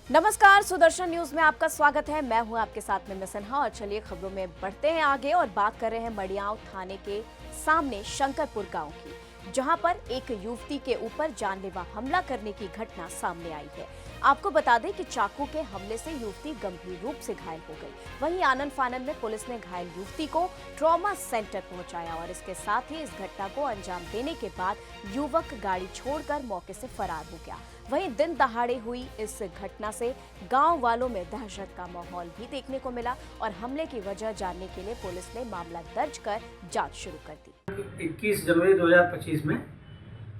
नमस्कार, सुदर्शन न्यूज में आपका स्वागत है। मैं हूं आपके साथ में सिन्हा और चलिए खबरों में बढ़ते हैं आगे और बात कर रहे हैं मडियांव थाने के सामने शंकरपुर गांव की, जहां पर एक युवती के ऊपर जानलेवा हमला करने की घटना सामने आई है। आपको बता दें कि चाकू के हमले से युवती गंभीर रूप से घायल हो गई। वहीं आनन फानन में पुलिस ने घायल युवती को ट्रॉमा सेंटर पहुंचाया और इसके साथ ही इस घटना को अंजाम देने के बाद युवक गाड़ी छोड़कर मौके से फरार हो गया। वहीं दिन दहाड़े हुई इस घटना से गांव वालों में दहशत का माहौल भी देखने को मिला और हमले की वजह जानने के लिए पुलिस ने मामला दर्ज कर जांच शुरू कर दी। 21 जनवरी 2025 में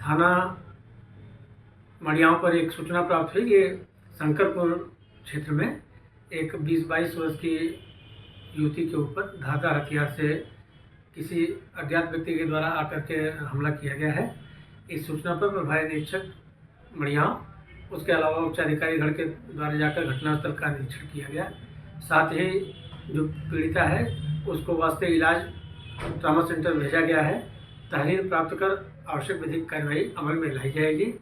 थाना मडियांव पर एक सूचना प्राप्त हुई कि शंकरपुर क्षेत्र में एक 20-22 वर्ष की युवती के ऊपर धारदार हथियार से किसी अज्ञात व्यक्ति के द्वारा आकर के हमला किया गया है। इस सूचना पर प्रभारी निरीक्षक मडियांव, उसके अलावा उच्चाधिकारी गण के द्वारा जाकर घटनास्थल का निरीक्षण किया गया। साथ ही जो पीड़िता है उसको वास्ते इलाज ट्रॉमा सेंटर भेजा गया है। तहरीर प्राप्त कर आवश्यक विधिक कार्रवाई अमल में लाई जाएगी।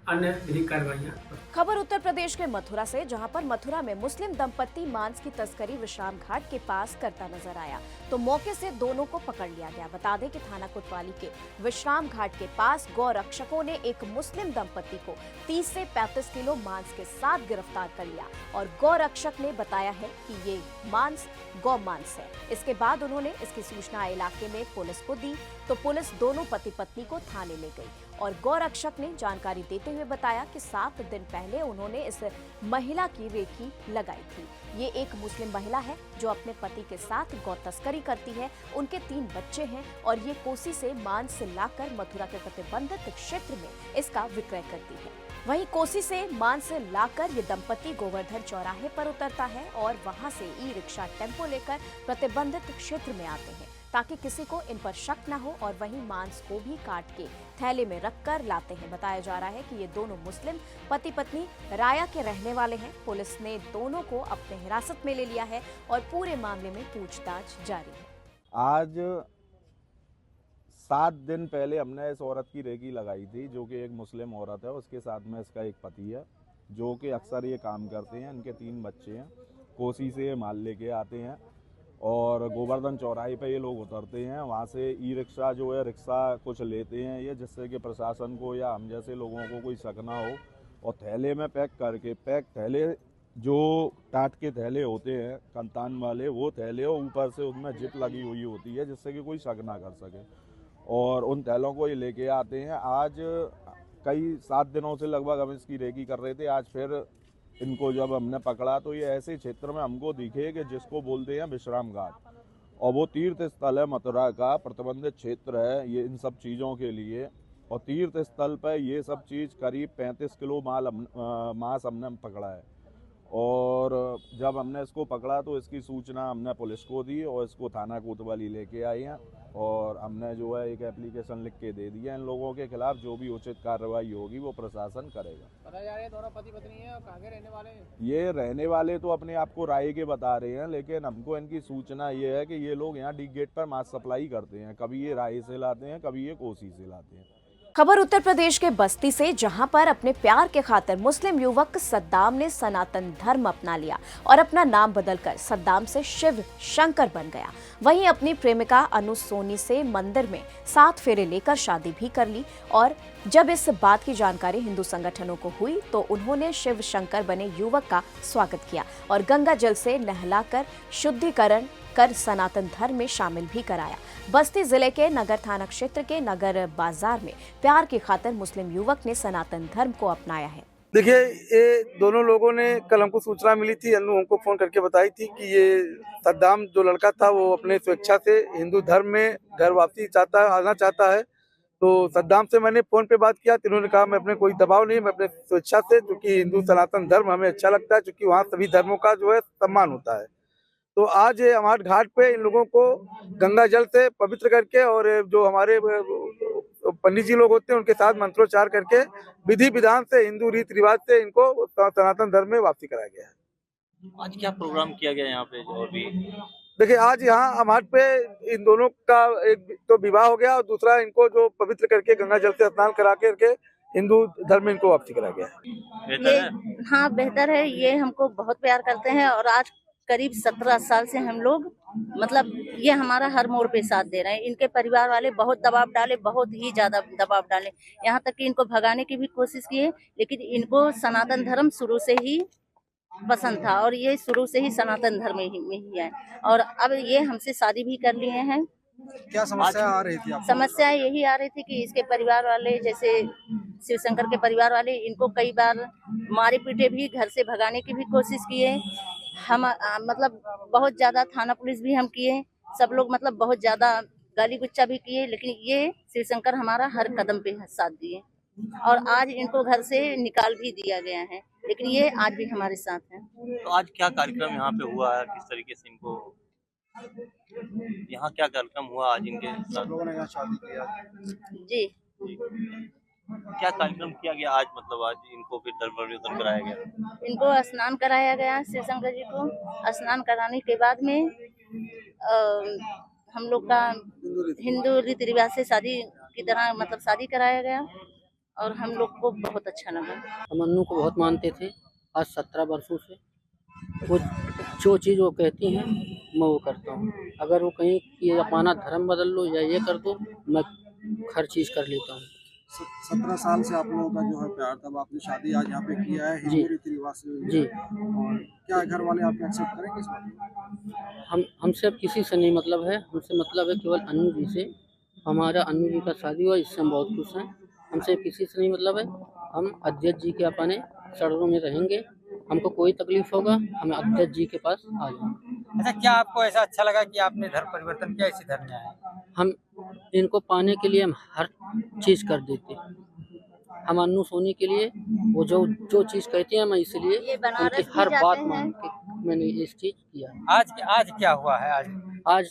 अन्य विधिक कार्रवाइयां। खबर उत्तर प्रदेश के मथुरा से, जहां पर मथुरा में मुस्लिम दंपत्ति मांस की तस्करी विश्राम घाट के पास करता नजर आया तो मौके से दोनों को पकड़ लिया गया। बता दें कि थाना कोतवाली के विश्राम घाट के पास गौ रक्षकों ने एक मुस्लिम दंपत्ति को 30 से 35 किलो मांस के साथ गिरफ्तार कर लिया और गौ रक्षक ने बताया है कि ये मांस गौ मांस है। इसके बाद उन्होंने इसकी सूचना इलाके में पुलिस को दी तो पुलिस दोनों पति पत्नी को थाने ले गई और गौ रक्षक ने जानकारी देते हुए बताया कि 7 दिन पहले उन्होंने इस महिला की रेखी लगाई थी। ये एक मुस्लिम महिला है जो अपने पति के साथ गौ तस्करी करती है। उनके 3 बच्चे हैं और ये कोसी से मांस लाकर मथुरा के प्रतिबंधित क्षेत्र में इसका विक्रय करती है। वहीं कोसी से मांस लाकर ये दंपत्ति गोवर्धन चौराहे पर उतरता है और वहां से ई रिक्शा टेम्पो लेकर प्रतिबंधित क्षेत्र में आते हैं ताकि किसी को इन पर शक न हो और वहीं मांस को भी काट के थैले में रखकर लाते हैं। बताया जा रहा है कि ये दोनों मुस्लिम पति पत्नी राया के रहने वाले हैं। पुलिस ने दोनों को अपने हिरासत में ले लिया है और पूरे मामले में पूछताछ जारी है। आज 7 दिन पहले हमने इस औरत की रेकी लगाई थी, जो कि एक मुस्लिम औरत है। उसके साथ में इसका एक पति है जो कि अक्सर ये काम करते हैं। इनके 3 बच्चे हैं। कोसी से ये माल लेके आते हैं और गोवर्धन चौराहे पे ये लोग उतरते हैं। वहाँ से ई रिक्शा जो है रिक्शा कुछ लेते हैं ये, जिससे कि प्रशासन को या हम जैसे लोगों को कोई शक ना हो, और थैले में पैक करके थैले जो टाट के थैले होते हैं कंतान वाले, वो थैले और ऊपर से उसमें जिप लगी हुई होती है जिससे कि कोई शक ना कर सके, और उन थैलों को ये लेके आते हैं। आज कई 7 दिनों से लगभग हम इसकी रेकी कर रहे थे। आज फिर इनको जब हमने पकड़ा तो ये ऐसे क्षेत्र में हमको दिखे कि जिसको बोलते हैं विश्राम घाट, और वो तीर्थ स्थल है मथुरा का, प्रतिबंधित क्षेत्र है ये इन सब चीज़ों के लिए। और तीर्थ स्थल पर ये सब चीज़ करीब 35 किलो मांस हमने पकड़ा है। और जब हमने इसको पकड़ा तो इसकी सूचना हमने पुलिस को दी और इसको थाना कोतवाली लेके आई हैं और हमने जो है एक एप्लीकेशन लिख के दे दिया। इन लोगों के खिलाफ जो भी उचित कार्रवाई होगी वो प्रशासन करेगा। पता जा रहा है दोनों पति पत्नी हैं और कहाँ के रहने वाले हैं? ये रहने वाले तो अपने आप को राय के बता रहे हैं, लेकिन हमको इनकी सूचना ये है कि ये लोग यहाँ डी गेट पर मांस सप्लाई करते हैं। कभी ये राय से लाते हैं, कभी ये कोसी से लाते हैं। खबर उत्तर प्रदेश के बस्ती से, जहां पर अपने प्यार के खातिर मुस्लिम युवक सद्दाम ने सनातन धर्म अपना लिया और अपना नाम बदलकर सद्दाम से शिव शंकर बन गया। वहीं अपनी प्रेमिका अनु सोनी से मंदिर में 7 फेरे लेकर शादी भी कर ली और जब इस बात की जानकारी हिंदू संगठनों को हुई तो उन्होंने शिव शंकर बने युवक का स्वागत किया और गंगा जल से नहलाकर शुद्धिकरण कर सनातन धर्म में शामिल भी कराया। बस्ती जिले के नगर थाना क्षेत्र के नगर बाजार में प्यार की खातिर मुस्लिम युवक ने सनातन धर्म को अपनाया है। देखिए, ये दोनों लोगों ने कल हमको सूचना मिली थी, अनु हमको फोन करके बताई थी कि ये सद्दाम जो लड़का था वो अपने स्वेच्छा से हिंदू धर्म में घर वापसी आना चाहता है। तो सद्दाम से मैंने फोन पे बात किया तो इन्होंने कहा मैं अपने कोई दबाव नहीं, मैं अपने स्वेच्छा से, क्योंकि हिंदू सनातन धर्म हमें अच्छा लगता है, क्योंकि वहाँ सभी धर्मों का जो है सम्मान होता है। तो आज हमारे घाट पे इन लोगों को गंगा जल से पवित्र करके और जो हमारे पंडित जी लोग होते हैं उनके साथ मंत्रोच्चार करके विधि विधान से हिंदू रीति रिवाज से इनको सनातन धर्म में वापसी कराया गया है। आज क्या प्रोग्राम किया गया यहाँ पे? और भी देखिए, आज यहाँ हमारे पे इन दोनों का एक तो विवाह हो गया और दूसरा इनको जो पवित्र करके गंगा जल से स्नान करा करके हिंदू धर्म में इनको वापसी करा गया है। बेहतर है। हाँ बेहतर है। ये हमको बहुत प्यार करते हैं और आज करीब 17 साल से हम लोग मतलब ये हमारा हर मोड़ पे साथ दे रहे हैं। इनके परिवार वाले बहुत दबाव डाले, बहुत ही ज्यादा दबाव डाले, यहाँ तक कि इनको भगाने की भी कोशिश की है, लेकिन इनको सनातन धर्म शुरू से ही पसंद था और ये शुरू से ही सनातन धर्म में ही है और अब ये हमसे शादी भी कर लिए हैं। क्या समस्या आ रही थी? समस्या यही आ रही थी कि इसके परिवार वाले जैसे शिवशंकर के परिवार वाले इनको कई बार मारे पीटे भी, घर से भगाने की भी कोशिश किए। हम मतलब बहुत ज्यादा थाना पुलिस भी हम किए, सब लोग मतलब बहुत ज्यादा गाली गुच्चा भी किए, लेकिन ये शिवशंकर हमारा हर कदम पे साथ दिए और आज इनको घर से निकाल भी दिया गया है, लेकिन ये आज भी हमारे साथ हैं। तो आज क्या कार्यक्रम यहाँ पे हुआ है, किस तरीके से इनको यहाँ क्या कार्यक्रम हुआ आज इनके साथ? लोगों ने यहाँ शादी किया। जी क्या कार्यक्रम किया गया आज, मतलब आज इनको फिर धर्म परिवर्तन कराया गया? इनको स्नान कराया गया, शिवशंकर जी को स्नान कराने के बाद में हम लोग का हिंदू रीति रिवाज से शादी की तरह मतलब शादी कराया गया और हम लोग को बहुत अच्छा लगा। हम अन्नू को बहुत मानते थे आज 17 वर्षों से। वो जो चीज़ वो कहती हैं मैं वो करता हूँ। अगर वो कहीं कि अपना धर्म बदल लो या ये कर दो, मैं हर चीज़ कर लेता हूँ। 17 साल से आप लोगों का जो है प्यार, तब आपने शादी आज यहाँ पे किया है हिंदू रीति रिवाज से हुई है। जी। और क्या घर वाले आपको एक्सेप्ट करेंगे इस बात को? हमसे अब किसी से नहीं मतलब है, हमसे मतलब है केवल अन्नू जी से। हमारा अन्नू जी का शादी हुआ, इससे हम बहुत खुश हैं। हमसे किसी से नहीं मतलब है। हम अध्यक्ष जी के अपने शरणों में रहेंगे। हमको कोई तकलीफ होगा हम अध्यक्ष जी के पास आ जाएंगे। अच्छा, क्या आपको ऐसा अच्छा लगा कि आपने धर्म परिवर्तन किया, इसी धर्म में आए? हम इनको पाने के लिए हम हर चीज़ कर देते। हम अन्नू सोनी के लिए वो जो चीज़ कहती हैं मैं इसलिए ये बनारस उनकी भी हर जाते बात हैं। मान के मैंने इस चीज़ किया है। आज क्या हुआ है? आज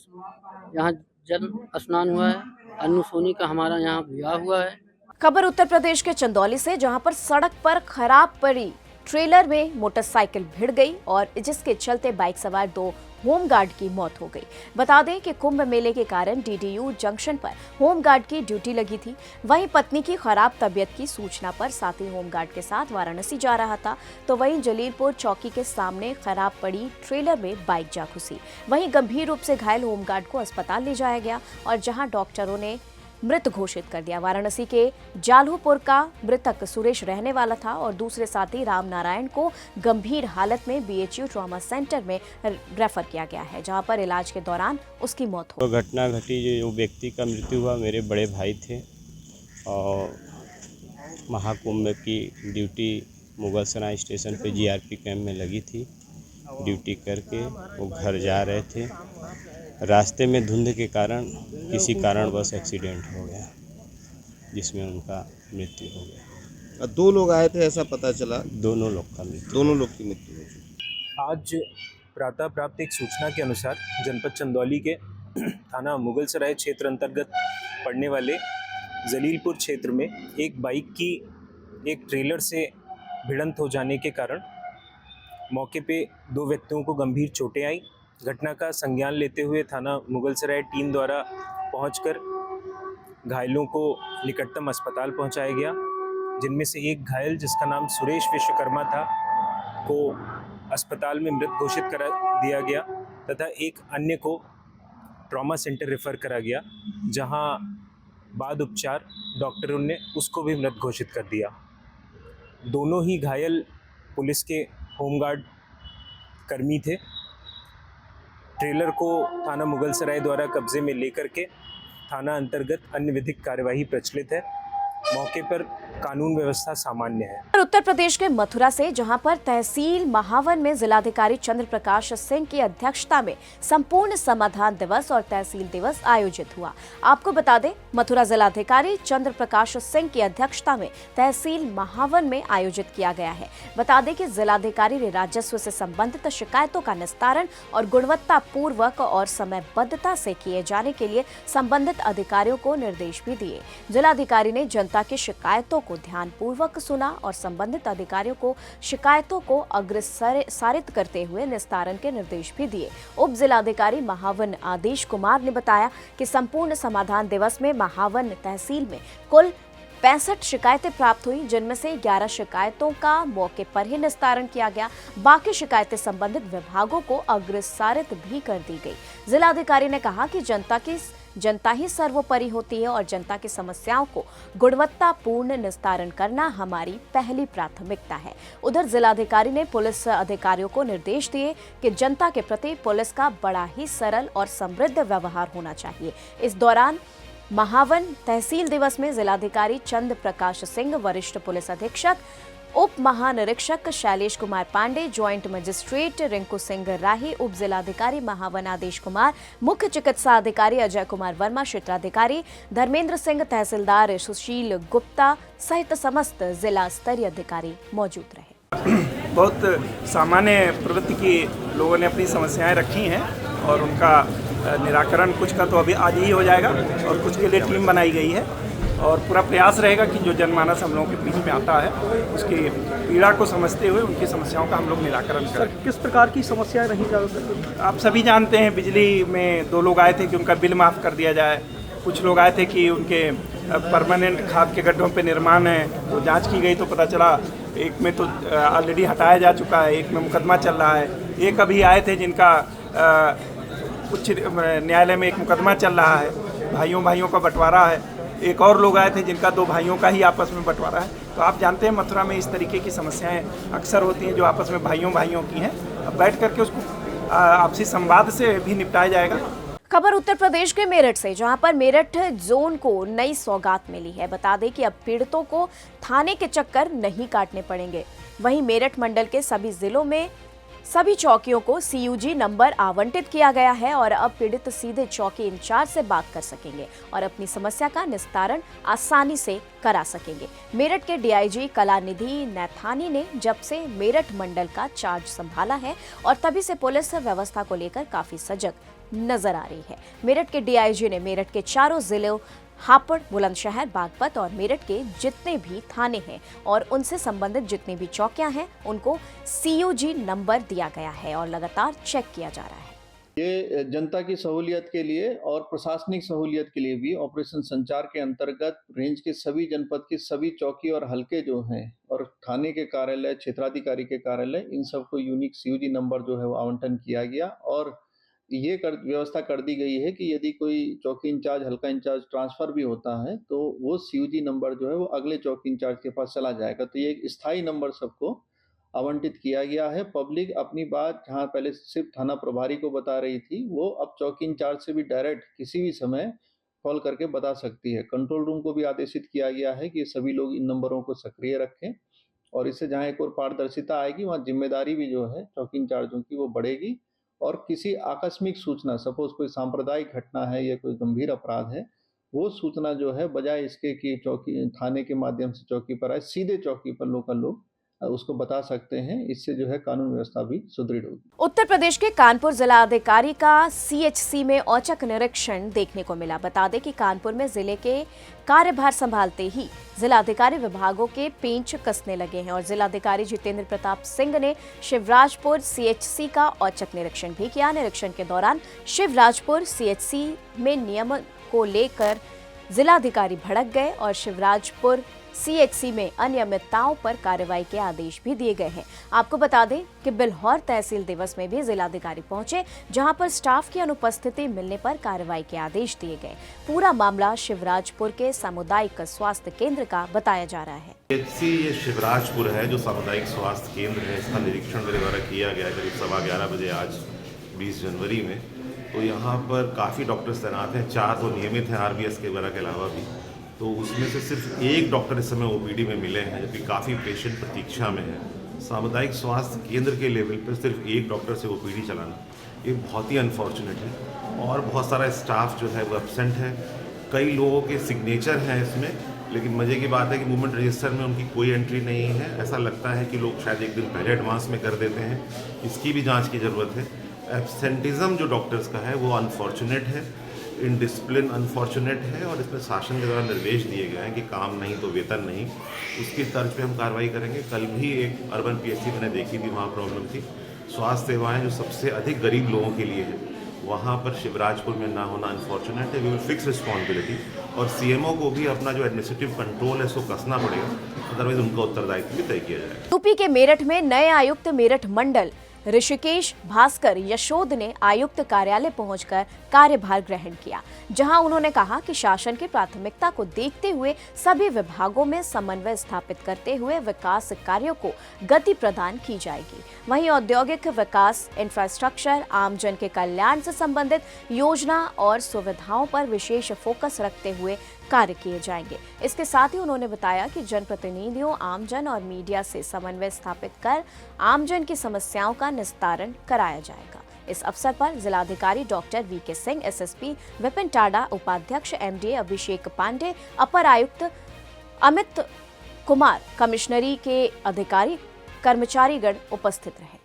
यहाँ जन्म स्नान हुआ है। अन्नू सोनी का हमारा यहाँ विवाह हुआ है। खबर उत्तर प्रदेश के चंदौली से, जहां पर सड़क पर खराब पड़ी ट्रेलर में मोटरसाइकिल भिड़ गई और जिसके चलते बाइक सवार 2 होमगार्ड की मौत हो गई। बता दें कि कुंभ मेले के कारण डीडीयू जंक्शन पर होमगार्ड की ड्यूटी लगी थी। वहीं पत्नी की खराब तबीयत की सूचना पर साथी होमगार्ड के साथ वाराणसी जा रहा था, तो वहीं जलीलपुर चौकी के सामने खराब पड़ी ट्रेलर में बाइक जा घुसी। वहीं गंभीर रूप से घायल होमगार्ड को अस्पताल ले जाया गया और जहां डॉक्टरों ने मृत घोषित कर दिया। वाराणसी के जाल्हूपुर का मृतक सुरेश रहने वाला था और दूसरे साथी राम नारायण को गंभीर हालत में बीएचयू ट्रॉमा सेंटर में रेफर किया गया है, जहां पर इलाज के दौरान उसकी मौत हो गई। घटना घटी, जो व्यक्ति का मृत्यु हुआ मेरे बड़े भाई थे और महाकुंभ की ड्यूटी मुगलसराय स्टेशन पे जीआरपी कैंप में लगी थी। ड्यूटी करके वो घर जा रहे थे, रास्ते में धुंध के कारण किसी कारणवश एक्सीडेंट हो गया जिसमें उनका मृत्यु हो गया। 2 लोग आए थे ऐसा पता चला? दोनों लोग का मृत्यु। दोनों लोग की मृत्यु हो गई। आज प्रातः प्राप्त एक सूचना के अनुसार जनपद चंदौली के थाना मुगलसराय क्षेत्र अंतर्गत पड़ने वाले जलीलपुर क्षेत्र में एक बाइक की एक ट्रेलर से भिड़ंत हो जाने के कारण मौके पे 2 व्यक्तियों को गंभीर चोटें आई। घटना का संज्ञान लेते हुए थाना मुगलसराय टीम द्वारा पहुंचकर घायलों को निकटतम अस्पताल पहुंचाया गया, जिनमें से एक घायल जिसका नाम सुरेश विश्वकर्मा था को अस्पताल में मृत घोषित करा दिया गया तथा एक अन्य को ट्रॉमा सेंटर रेफर करा गया, जहां बाद उपचार डॉक्टरों ने उसको भी मृत घोषित कर दिया। दोनों ही घायल पुलिस के होमगार्ड कर्मी थे। ट्रेलर को थाना मुगलसराय द्वारा कब्जे में लेकर के थाना अंतर्गत अन्य विधिक कार्यवाही प्रचलित है। मौके पर कानून व्यवस्था सामान्य है। उत्तर प्रदेश के मथुरा से, जहां पर तहसील महावन में जिलाधिकारी चंद्र प्रकाश सिंह की अध्यक्षता में संपूर्ण समाधान दिवस और तहसील दिवस आयोजित हुआ। आपको बता दें, मथुरा जिलाधिकारी चंद्र प्रकाश सिंह की अध्यक्षता में तहसील महावन में आयोजित किया गया है। बता दें कि जिलाधिकारी ने राजस्व से संबंधित शिकायतों का निस्तारण और गुणवत्ता पूर्वक और समयबद्धता से किए जाने के लिए संबंधित अधिकारियों को निर्देश भी दिए। जिलाधिकारी ने जनता की शिकायतों को ध्यानपूर्वक सुना और संबंधित अधिकारियों को शिकायतों को अग्रसारित करते हुए निस्तारण के निर्देश भी दिए। उप जिलाधिकारी महावन आदेश कुमार ने बताया कि संपूर्ण समाधान दिवस में महावन तहसील में कुल 65 शिकायतें प्राप्त हुई, जिनमें से 11 शिकायतों का मौके पर ही निस्तारण किया गया। बाकी शिकायतें संबंधित विभागों को अग्रेसारित भी कर दी गई। जिलाधिकारी ने कहा कि जनता ही सर्वोपरि होती है और जनता की समस्याओं को गुणवत्तापूर्ण निस्तारण करना हमारी पहली प्राथमिकता है। उधर जिलाधिकारी ने पुलिस अधिकारियों को निर्देश दिए कि जनता के प्रति पुलिस का बड़ा ही सरल और समृद्ध व्यवहार होना चाहिए। इस दौरान महावन तहसील दिवस में जिलाधिकारी चंद्र प्रकाश सिंह, वरिष्ठ पुलिस अधीक्षक उप महानिरीक्षक शैलेश कुमार पांडे, ज्वाइंट मजिस्ट्रेट रिंकू सिंह राही, उप जिलाधिकारी महावन आदेश कुमार, मुख्य चिकित्सा अधिकारी अजय कुमार वर्मा, क्षेत्राधिकारी धर्मेंद्र सिंह, तहसीलदार सुशील गुप्ता सहित समस्त जिला स्तरीय अधिकारी मौजूद रहे। बहुत सामान्य प्रवृत्ति की लोगों ने अपनी समस्याएं रखी हैं और उनका निराकरण कुछ का तो अभी आज ही हो जाएगा और कुछ के लिए टीम बनाई गई है और पूरा प्रयास रहेगा कि जो जनमानस हम लोगों के बीच में आता है उसकी पीड़ा को समझते हुए उनकी समस्याओं का हम लोग निराकरण करें। सर, किस प्रकार की समस्याएं रही ज़्यादातर? आप सभी जानते हैं, बिजली में 2 लोग आए थे कि उनका बिल माफ़ कर दिया जाए। कुछ लोग आए थे कि उनके परमानेंट खाद के गड्ढों पे निर्माण है, तो जांच की गई तो पता चला एक में तो ऑलरेडी हटाया जा चुका है, एक में मुकदमा चल रहा है। एक अभी आए थे जिनका उच्च न्यायालय में एक मुकदमा चल रहा है, भाइयों का बंटवारा है। एक और लोग आए थे जिनका 2 भाइयों का ही आपस में बंटवारा है। तो आप जानते हैं मथुरा में इस तरीके की समस्याएं अक्सर होती हैं जो आपस में भाइयों की हैं। अब बैठ करके उसको आपसी संवाद से भी निपटाया जाएगा। खबर उत्तर प्रदेश के मेरठ से, जहां पर मेरठ जोन को नई सौगात मिली है। बता दें कि अब पीड़ितों को थाने के चक्कर नहीं काटने पड़ेंगे। वहीं मेरठ मंडल के सभी जिलों में सभी चौकियों को CUG नंबर आवंटित किया गया है और अब पीड़ित सीधे चौकी इंचार्ज से बात कर सकेंगे और अपनी समस्या का निस्तारण आसानी से करा सकेंगे। मेरठ के DIG कलानिधि नैथानी ने जब से मेरठ मंडल का चार्ज संभाला है और तभी से पुलिस व्यवस्था को लेकर काफी सजग नजर आ रही है। मेरठ के DIG ने मेरठ के चारों जिलों हापुड़, बुलंदशहर, बागपत और मेरठ के जितने भी थाने हैं और उनसे संबंधित जितनी भी चौकियां हैं उनको CUG नंबर दिया गया है और लगातार चेक किया जा रहा है। ये जनता की सहूलियत के लिए और प्रशासनिक सहूलियत के लिए भी ऑपरेशन संचार के अंतर्गत रेंज के सभी जनपद की सभी चौकी और हलके जो हैं और थाने के कार्यालय, क्षेत्राधिकारी के कार्यालय, इन सबको यूनिक CUG नंबर जो है वो आवंटन किया गया और ये व्यवस्था कर दी गई है कि यदि कोई चौकी इंचार्ज, हल्का इंचार्ज ट्रांसफर भी होता है तो वो CUG नंबर जो है वो अगले चौकी इंचार्ज के पास चला जाएगा। तो ये एक स्थायी नंबर सबको आवंटित किया गया है। पब्लिक अपनी बात जहाँ पहले सिर्फ थाना प्रभारी को बता रही थी, वो अब चौकी इंचार्ज से भी डायरेक्ट किसी भी समय कॉल करके बता सकती है। कंट्रोल रूम को भी आदेशित किया गया है कि सभी लोग इन नंबरों को सक्रिय रखें और इससे जहाँ एक और पारदर्शिता आएगी वहाँ जिम्मेदारी भी जो है चौकी इंचार्जों की वो बढ़ेगी और किसी आकस्मिक सूचना, सपोज कोई सांप्रदायिक घटना है या कोई गंभीर अपराध है, वो सूचना जो है बजाय इसके कि चौकी थाने के माध्यम से चौकी पर आए, सीधे चौकी पर लोकल लोग उसको बता सकते हैं। इससे जो है कानून व्यवस्था भी सुदृढ़ होगी। उत्तर प्रदेश के कानपुर जिला अधिकारी का CHC में औचक निरीक्षण देखने को मिला। बता दें कि कानपुर में जिले के कार्यभार संभालते ही जिलाधिकारी विभागों के पेंच कसने लगे हैं और जिलाधिकारी जितेंद्र प्रताप सिंह ने शिवराजपुर CHC का औचक निरीक्षण भी किया। निरीक्षण के दौरान शिवराजपुर CHC में नियम को लेकर जिलाधिकारी भड़क गए और शिवराजपुर CHC में अनियमितताओं पर कार्रवाई के आदेश भी दिए गए हैं। आपको बता दें कि बिल्हौर तहसील दिवस में भी जिलाधिकारी पहुंचे, जहां पर स्टाफ की अनुपस्थिति मिलने पर कार्रवाई के आदेश दिए गए। पूरा मामला शिवराजपुर के सामुदायिक स्वास्थ्य केंद्र का बताया जा रहा है। CHC ये शिवराजपुर है जो सामुदायिक स्वास्थ्य केंद्र है। इसका निरीक्षण मेरे द्वारा किया गया करीब 11:15 बजे आज 20 जनवरी में। तो यहाँ पर काफ़ी डॉक्टर्स तैनात हैं, 4 तो नियमित हैं RBS के वगैरह के अलावा भी। तो उसमें से सिर्फ 1 डॉक्टर इस समय OPD में मिले हैं, जबकि काफ़ी पेशेंट प्रतीक्षा में है। सामुदायिक स्वास्थ्य केंद्र के लेवल पर सिर्फ 1 डॉक्टर से OPD चलाना ये बहुत ही अनफॉर्चुनेट है और बहुत सारा स्टाफ जो है वो एब्सेंट है। कई लोगों के सिग्नेचर हैं इसमें, लेकिन मज़े की बात है कि मूवमेंट रजिस्टर में उनकी कोई एंट्री नहीं है। ऐसा लगता है कि लोग शायद एक दिन पहले एडवांस में कर देते हैं, इसकी भी जाँच की ज़रूरत है। एब्सेंटिज्म जो डॉक्टर्स का है वो अनफॉर्चुनेट है, इनडिसिप्लिन अनफॉर्चुनेट है और इसमें शासन के द्वारा निर्देश दिए गए हैं कि काम नहीं तो वेतन नहीं। उसकी तर्ज पे हम कार्रवाई करेंगे। कल भी एक अर्बन PSC मैंने देखी थी, वहाँ प्रॉब्लम थी। स्वास्थ्य सेवाएं जो सबसे अधिक गरीब लोगों के लिए है, वहाँ पर शिवराजपुर में ना होना अनफॉर्चुनेट है। वी विल फिक्स रिस्पॉन्सिबिलिटी और सीएमओ को भी अपना जो एडमिनिस्ट्रेटिव कंट्रोल है उसको कसना पड़ेगा, अदरवाइज उनका उत्तरदायित्व भी तय किया जाएगा। यूपी के मेरठ में नए आयुक्त मेरठ मंडल ऋषिकेश भास्कर यशोद ने आयुक्त कार्यालय पहुंचकर कार्यभार ग्रहण किया, जहां उन्होंने कहा कि शासन की प्राथमिकता को देखते हुए सभी विभागों में समन्वय स्थापित करते हुए विकास कार्यों को गति प्रदान की जाएगी। वहीं औद्योगिक विकास, इंफ्रास्ट्रक्चर, आमजन के कल्याण से संबंधित योजना और सुविधाओं पर विशेष फोकस रखते हुए कार्य किए जाएंगे। इसके साथ ही उन्होंने बताया कि जनप्रतिनिधियों, आमजन और मीडिया से समन्वय स्थापित कर आमजन की समस्याओं का निस्तारण कराया जाएगा। इस अवसर पर जिलाधिकारी doctor VK Singh, SSP Vipin Tada, उपाध्यक्ष एमडीए अभिषेक पांडे, अपर आयुक्त अमित कुमार, कमिश्नरी के अधिकारी, कर्मचारीगण उपस्थित रहे।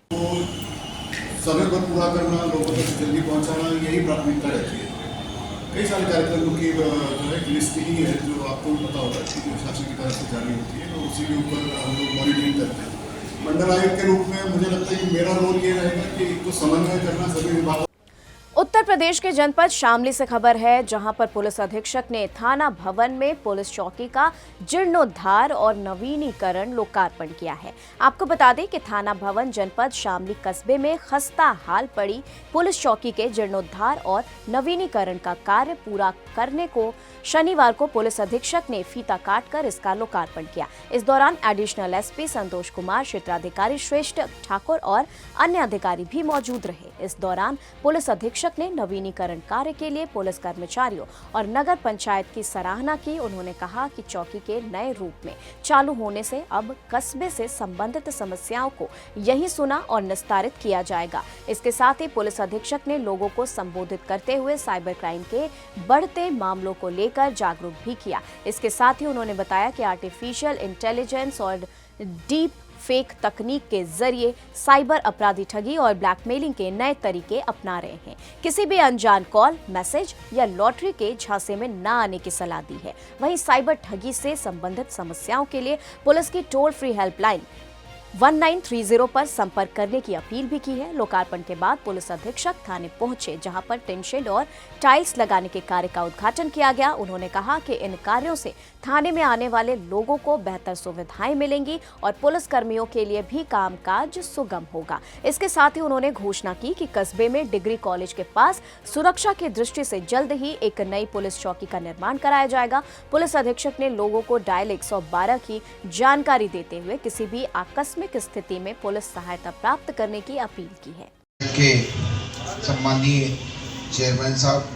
समय पर पूरा करना, लोगों तक जल्दी पहुंचाना, यही प्राथमिकता रहती है। कई सारे कार्यक्रमों की जो है लिस्ट ही है, जो आपको भी पता होगा कि जो शासन की तरफ से जारी होती है, तो उसी के ऊपर हम लोग मॉनिटरिंग करते हैं। मंडल आयुक्त के रूप में मुझे लगता है कि मेरा रोल ये रहेगा कि एक तो समन्वय करना सभी विभागों। उत्तर प्रदेश के जनपद शामली से खबर है, जहां पर पुलिस अधीक्षक ने थाना भवन में पुलिस चौकी का जीर्णोद्धार और नवीनीकरण लोकार्पण किया है। आपको बता दें कि थाना भवन जनपद शामली कस्बे में खस्ता हाल पड़ी पुलिस चौकी के जीर्णोद्धार और नवीनीकरण का कार्य पूरा करने को शनिवार को पुलिस अधीक्षक ने फीता काटकर इसका लोकार्पण किया। इस दौरान एडिशनल एसपी संतोष कुमार, क्षेत्राधिकारी श्रेष्ठ ठाकुर और अन्य अधिकारी भी मौजूद रहे। इस दौरान पुलिस अधीक्षक ने नवीनीकरण कार्य के लिए पुलिस कर्मचारियों और नगर पंचायत की सराहना की। उन्होंने कहा कि चौकी के नए रूप में चालू होने से अब कस्बे से संबंधित समस्याओं को यहीं सुना और निस्तारित किया जाएगा। इसके साथ ही पुलिस अधीक्षक ने लोगों को संबोधित करते हुए साइबर क्राइम के बढ़ते मामलों को लेकर जागरूक भी किया। इसके साथ ही उन्होंने बताया कि आर्टिफिशियल इंटेलिजेंस और डीप फेक तकनीक के जरिए साइबर अपराधी ठगी और ब्लैकमेलिंग के नए तरीके अपना रहे हैं। किसी भी अनजान कॉल, मैसेज या लॉटरी के झांसे में न आने की सलाह दी है। वहीं साइबर ठगी से संबंधित समस्याओं के लिए पुलिस की टोल फ्री हेल्पलाइन 1930 पर संपर्क करने की अपील भी की है। लोकार्पण के बाद पुलिस अधीक्षक थाने पहुंचे, जहां पर टिन शेड और टाइल्स लगाने के कार्य का उद्घाटन किया गया। उन्होंने कहा कि इन कार्यों से थाने में आने वाले लोगों को बेहतर सुविधाएं मिलेंगी और पुलिस कर्मियों के लिए भी कामकाज सुगम होगा। इसके साथ ही उन्होंने घोषणा की कि कस्बे में डिग्री कॉलेज के पास सुरक्षा की दृष्टि से जल्द ही एक नई पुलिस चौकी का निर्माण कराया जाएगा। पुलिस अधीक्षक ने लोगों को डायल 112 की जानकारी देते हुए किसी भी आकस्मिक स्थिति में पुलिस सहायता प्राप्त करने की अपील की है। के सम्माननीय चेयरमैन साहब,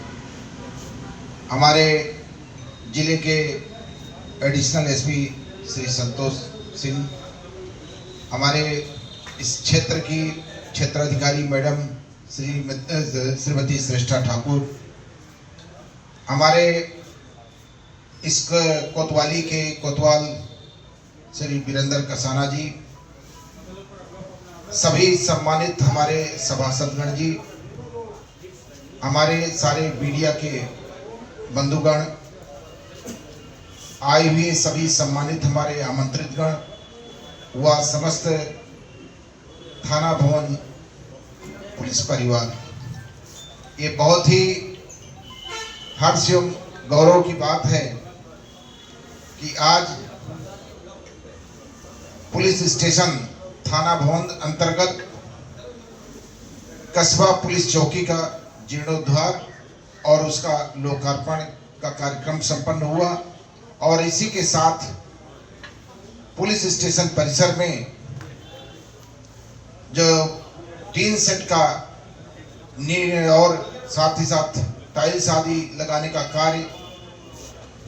हमारे जिले के एडिशनल एसपी श्री संतोष सिंह, हमारे इस क्षेत्र की क्षेत्राधिकारी मैडम श्रीमती श्रेष्ठा ठाकुर, हमारे इस कोतवाली के कोतवाल श्री वीरेंद्र कसाना जी, सभी सम्मानित हमारे सभासदगण जी, हमारे सारे मीडिया के बंधुगण, आए हुए सभी सम्मानित हमारे आमंत्रित गण व समस्त थाना भवन पुलिस परिवार, ये बहुत ही हर्ष एवं गौरव की बात है कि आज पुलिस स्टेशन थाना भवन अंतर्गत कस्बा पुलिस चौकी का जीर्णोद्धार और उसका लोकार्पण का कार्यक्रम संपन्न हुआ और इसी के साथ पुलिस स्टेशन परिसर में जो टीन सेट का और साथ ही साथ टाइल्स आदि लगाने का कार्य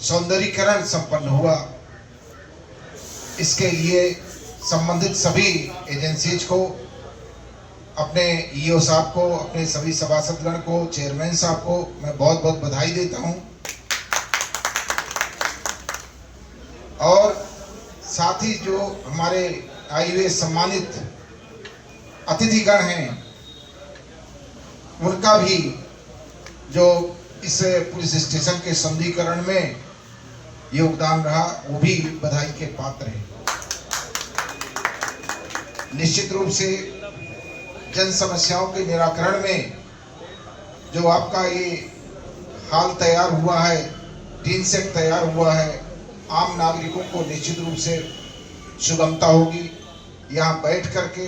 सौंदर्यीकरण संपन्न हुआ। इसके लिए संबंधित सभी एजेंसीज को, अपने ईओ साहब को, अपने सभी सभासदगण को, चेयरमैन साहब को मैं बहुत बहुत बधाई देता हूं और साथ ही जो हमारे आए हुए सम्मानित अतिथिगण हैं उनका भी जो इस पुलिस स्टेशन के सौंदर्यीकरण में योगदान रहा, वो भी बधाई के पात्र हैं। निश्चित रूप से जन समस्याओं के निराकरण में जो आपका ये हाल तैयार हुआ है, टीन सेट तैयार हुआ है, आम नागरिकों को निश्चित रूप से सुगमता होगी। यहाँ बैठ करके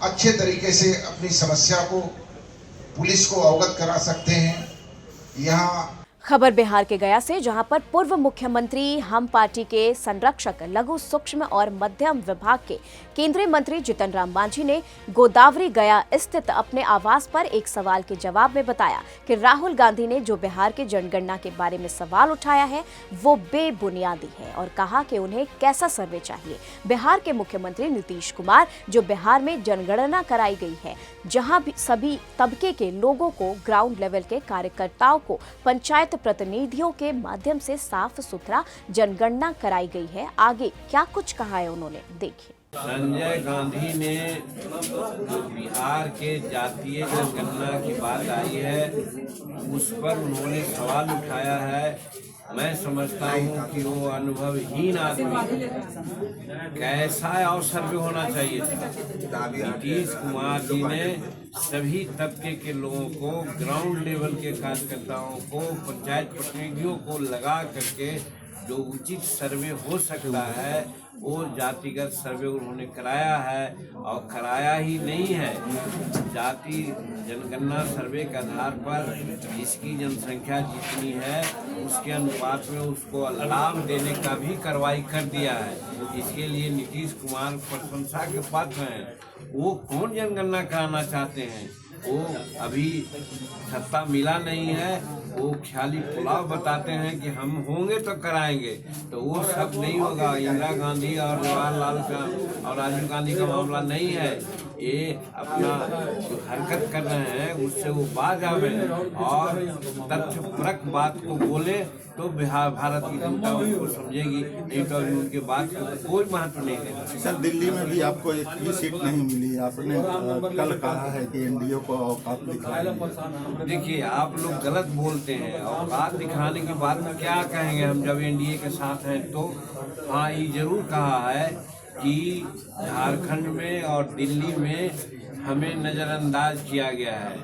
अच्छे तरीके से अपनी समस्या को पुलिस को अवगत करा सकते हैं। यहाँ खबर बिहार के गया से, जहां पर पूर्व मुख्यमंत्री हम पार्टी के संरक्षक लघु सूक्ष्म और मध्यम विभाग के केंद्रीय मंत्री जीतन राम मांझी ने गोदावरी गया स्थित अपने आवास पर एक सवाल के जवाब में बताया कि राहुल गांधी ने जो बिहार के जनगणना के बारे में सवाल उठाया है वो बेबुनियादी है और कहा कि उन्हें कैसा सर्वे चाहिए। बिहार के मुख्यमंत्री नीतीश कुमार, जो बिहार में जनगणना कराई गई है, जहां भी सभी तबके के लोगों को, ग्राउंड लेवल के कार्यकर्ताओं को पंचायत प्रतिनिधियों के माध्यम से साफ सुथरा जनगणना कराई गई है। आगे क्या कुछ कहा है उन्होंने, देखिए। संजय गांधी ने जो बिहार के जातीय जनगणना की बात आई है उस पर उन्होंने सवाल उठाया है। मैं समझता हूँ कि वो अनुभवहीन आदमी, कैसा अवसर भी होना चाहिए था। नीतीश कुमार जी ने सभी तबके के लोगों को, ग्राउंड लेवल के कार्यकर्ताओं को, पंचायत प्रतिनिधियों को लगा करके जो उचित सर्वे हो सकता है वो जातिगत सर्वे उन्होंने कराया है। और कराया ही नहीं है, जाति जनगणना सर्वे के आधार पर जिसकी जनसंख्या जितनी है उसके अनुपात में उसको लाभ देने का भी कार्रवाई कर दिया है। इसके लिए नीतीश कुमार प्रशंसा के पात्र हैं। वो कौन जनगणना कराना चाहते हैं? वो अभी सत्ता मिला नहीं है, वो ख्याली पुलाव बताते हैं कि हम होंगे तो कराएंगे, तो वो सब नहीं होगा। इंदिरा गांधी और जवाहरलाल का और राजीव गांधी का मामला नहीं है। ये अपना जो हरकत कर रहे हैं उससे वो बाज आवे और तथ्यपरक बात को बोले तो बिहार भारत की जनता उनको समझेगी, नहीं तो अभी उनके बात को कोई महत्व नहीं देगा। सर, दिल्ली में भी आपको एक भी सीट नहीं मिली। आपने कल कहा है कि एनडीए को औकात दिखाएंगे। देखिए, आप लोग गलत बोलते हैं। औकात दिखाने की बात में क्या कहेंगे हम जब एनडीए के साथ हैं तो। हाँ, ये जरूर कहा है कि झारखंड में और दिल्ली में हमें नज़रअंदाज किया गया है।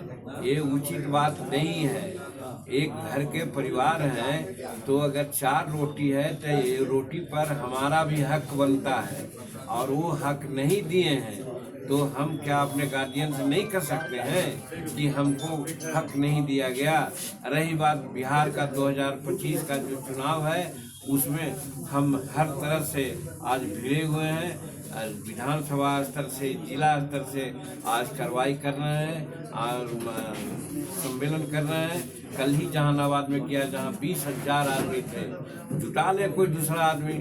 ये उचित बात नहीं है। एक घर के परिवार हैं तो अगर 4 रोटी है तो ये रोटी पर हमारा भी हक बनता है और वो हक नहीं दिए हैं तो हम क्या अपने गार्जियन से नहीं कर सकते हैं कि हमको हक नहीं दिया गया। रही बात बिहार का 2025 का जो चुनाव है उसमें हम हर तरह से आज भिड़े हुए हैं। विधानसभा स्तर से, जिला स्तर से आज कार्रवाई कर रहे हैं और सम्मेलन कर रहे हैं। कल ही जहानाबाद में किया जहां 20,000 आदमी थे। जुटा ले कोई दूसरा आदमी,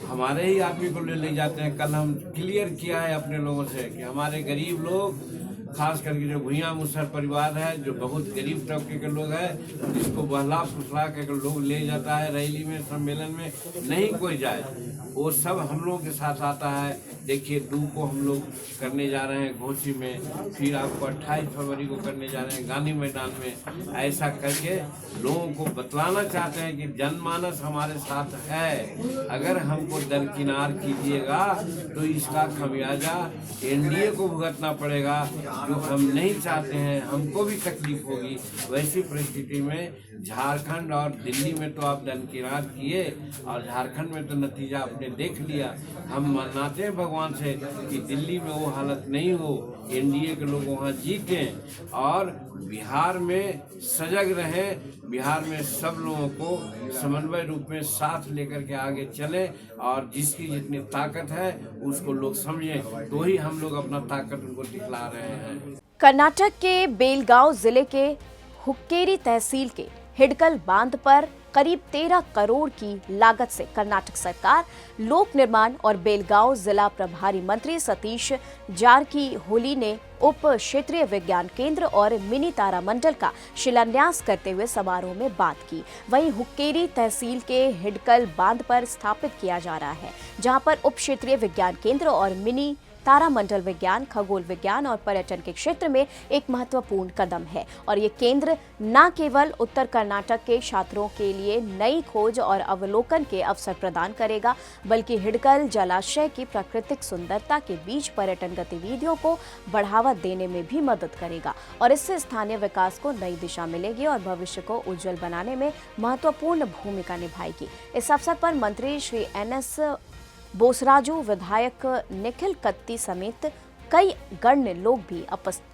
हमारे ही आदमी को ले जाते हैं। कल हम क्लियर किया है अपने लोगों से कि हमारे गरीब लोग, खास करके जो भुइयां मुसहर परिवार है, जो बहुत गरीब तबके के लोग हैं, जिसको बहला फुसला के लोग ले जाता है रैली में, सम्मेलन में, नहीं कोई जाए, वो सब हम लोगों के साथ आता है। देखिए, 2 को हम लोग करने जा रहे हैं घोसी में, फिर आपको 28 फरवरी को करने जा रहे हैं गांधी मैदान में। ऐसा करके लोगों को बतलाना चाहते हैं कि जनमानस हमारे साथ है। अगर हमको दरकिनार कीजिएगा तो इसका खमियाजा एनडीए को भुगतना पड़ेगा, जो हम नहीं चाहते हैं। हमको भी तकलीफ होगी। वैसी परिस्थिति में झारखंड और दिल्ली में तो आप दरकिनार किए और झारखंड में तो नतीजा आपने देख लिया। हम मनाते हैं भगवान से कि दिल्ली में वो हालत नहीं हो, एनडीए के लोग वहाँ जीतें और बिहार में सजग रहें। बिहार में सब लोगों को समन्वय रूप में साथ लेकर के आगे चलें और जिसकी जितनी ताकत है उसको लोग समझें, तो ही हम लोग अपना ताकत उनको दिखला रहे हैं। कर्नाटक के बेलगांव जिले के हुक्केरी तहसील के हिडकल बांध पर करीब 13 करोड़ की लागत से कर्नाटक सरकार, लोक निर्माण और बेलगांव जिला प्रभारी मंत्री सतीश जारकीहोली ने उप क्षेत्रीय विज्ञान केंद्र और मिनी तारामंडल का शिलान्यास करते हुए समारोह में बात की। वहीं हुक्केरी तहसील के हिडकल बांध पर स्थापित किया जा रहा है, जहां पर उप क्षेत्रीय विज्ञान केंद्र और मिनी तारामंडल विज्ञान, खगोल विज्ञान और पर्यटन के क्षेत्र में एक महत्वपूर्ण कदम है और ये केंद्र न केवल उत्तर कर्नाटक के छात्रों के लिए नई खोज और अवलोकन के अवसर प्रदान करेगा, बल्कि हिडकल जलाशय की प्राकृतिक सुंदरता के बीच पर्यटन गतिविधियों को बढ़ावा देने में भी मदद करेगा और इससे स्थानीय विकास को नई दिशा मिलेगी और भविष्य को उज्जवल बनाने में महत्वपूर्ण भूमिका निभाएगी। इस अवसर पर मंत्री श्री NS बोसराजू, विधायक निखिल कत्ती समेत कई गण्य लोग भी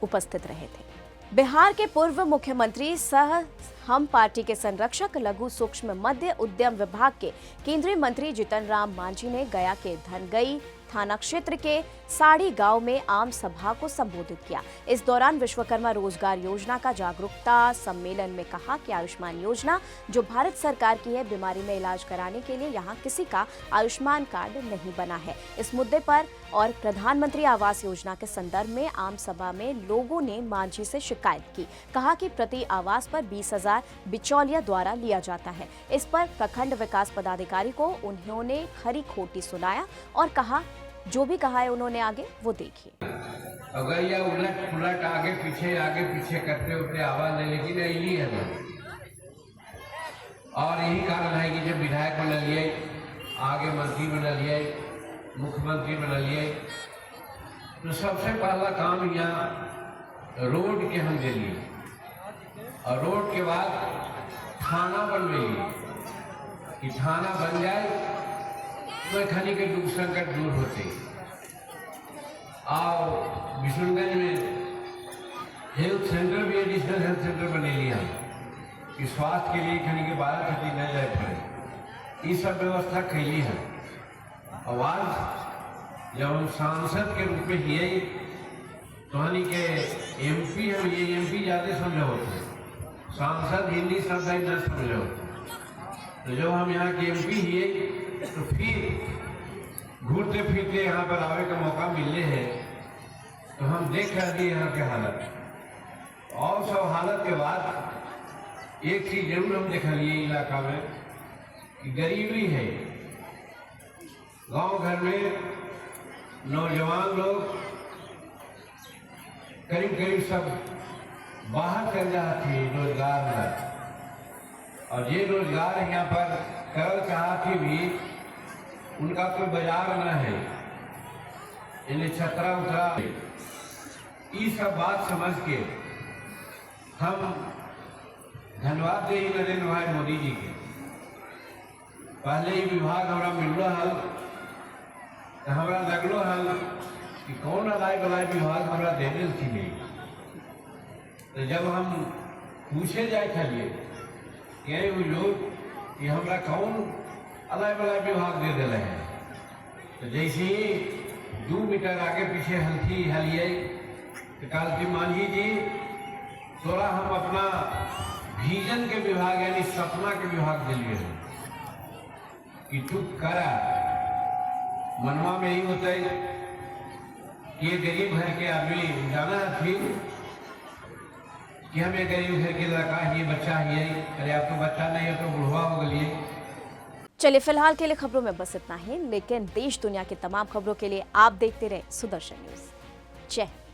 उपस्थित रहे थे। बिहार के पूर्व मुख्यमंत्री सह हम पार्टी के संरक्षक लघु सूक्ष्म मध्य उद्यम विभाग के केंद्रीय मंत्री जीतन राम मांझी ने गया के धनगई थाना क्षेत्र के साड़ी गांव में आम सभा को संबोधित किया। इस दौरान विश्वकर्मा रोजगार योजना का जागरूकता सम्मेलन में कहा कि आयुष्मान योजना जो भारत सरकार की है, बीमारी में इलाज कराने के लिए यहाँ किसी का आयुष्मान कार्ड नहीं बना है। इस मुद्दे पर और प्रधानमंत्री आवास योजना के संदर्भ में आम सभा में लोगों ने मांझी से शिकायत की। कहा कि प्रति आवास पर 20,000 बिचौलिया द्वारा लिया जाता है। इस पर प्रखंड विकास पदाधिकारी को उन्होंने खरी खोटी सुनाया और कहा जो भी कहा है उन्होंने आगे वो देखिए। अगर यह उलट पुलट आगे पीछे करते होते आवाज ले, लेकिन यही है और यही कारण है कि जब विधायक बना लिए, आगे मंत्री बना लिए, मुख्यमंत्री बना लिए, तो सबसे पहला काम यहाँ रोड के हम दे लिए और रोड के बाद थाना बनवाइए कि थाना बन जाए तो खनी के दुख संकट दूर होते। और विष्णुगंज में हेल्थ सेंटर भी एडिशनल हेल्थ सेंटर बने लिया कि स्वास्थ्य के लिए खनी के 12 खती न जाए पड़े, ये सब व्यवस्था कैली है। और आज जब हम सांसद के रूप में हिए तो हनी के MP हम ये MP ज़्यादा समझे होते, सांसद हिंदी शब्द न समझे होते। तो जब हम यहाँ के MP हिए तो फिर घूरते फिरते यहाँ पर आवे का मौका मिलने है तो हम देख रहे हैं यहाँ के हालत और सब हालत के बाद एक चीज जरूर हम देख लिए इलाका में कि गरीबी है। गांव घर में नौजवान लोग करीब सब बाहर चल जाते हैं रोजगार में और ये रोजगार यहाँ पर करल चाहती भी उनका कोई बाजार न है, इन्हें छतरा उतरा ये सब बात समझ के हम धन्यवाद दे नरेंद्र भाई मोदी जी के। पहले ही विभाग हमारा मिललो हल तो हमारा लगलो हल कि कौन अलाई बलाई विभाग हमारा देने थी नहीं। तो जब हम पूछे जाए खलिए कि वो लोग कि हमारा कौन अलाई बलाई विभाग दे दिले हैं, तो जैसे ही 2 मीटर आगे पीछे हलिए तो काल की मांझी जी थोड़ा हम अपना विजन के विभाग यानी सपना के विभाग दिलिए हैं कि तू करा मनवा में ही होता है कि ये गरीब घर के आदमी जाना थी कि हमें गरीब घर के लड़का ये बच्चा ही है, अरे आप तो बच्चा नहीं है तो बुढ़वा हो गई। चलिए फिलहाल के लिए खबरों में बस इतना ही, लेकिन देश दुनिया की तमाम खबरों के लिए आप देखते रहे सुदर्शन न्यूज। जय हिंद।